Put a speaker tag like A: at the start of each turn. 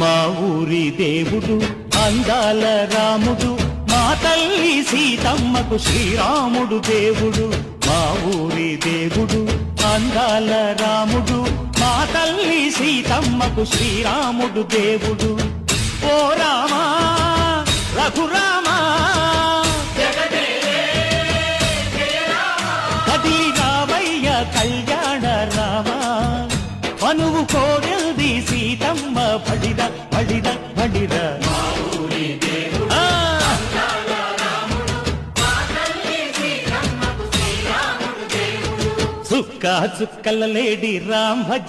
A: మా ఊరి దేవుడు అందాల రాముడు, మా తల్లి సీతమ్మకు శ్రీరాముడు దేవుడు. మా ఊరి దేవుడు అందాల రాముడు, మా తల్లి సీతమ్మకు శ్రీరాముడు దేవుడు. ఓ రామా రఘురామా కదిలి రామయ్య కళ్యాణ రామా, మనువు కోడెల్ది సీతమ్మ పడిద పడిద పడిద. చుక్క చుక్కల లేడి రామ్ భజ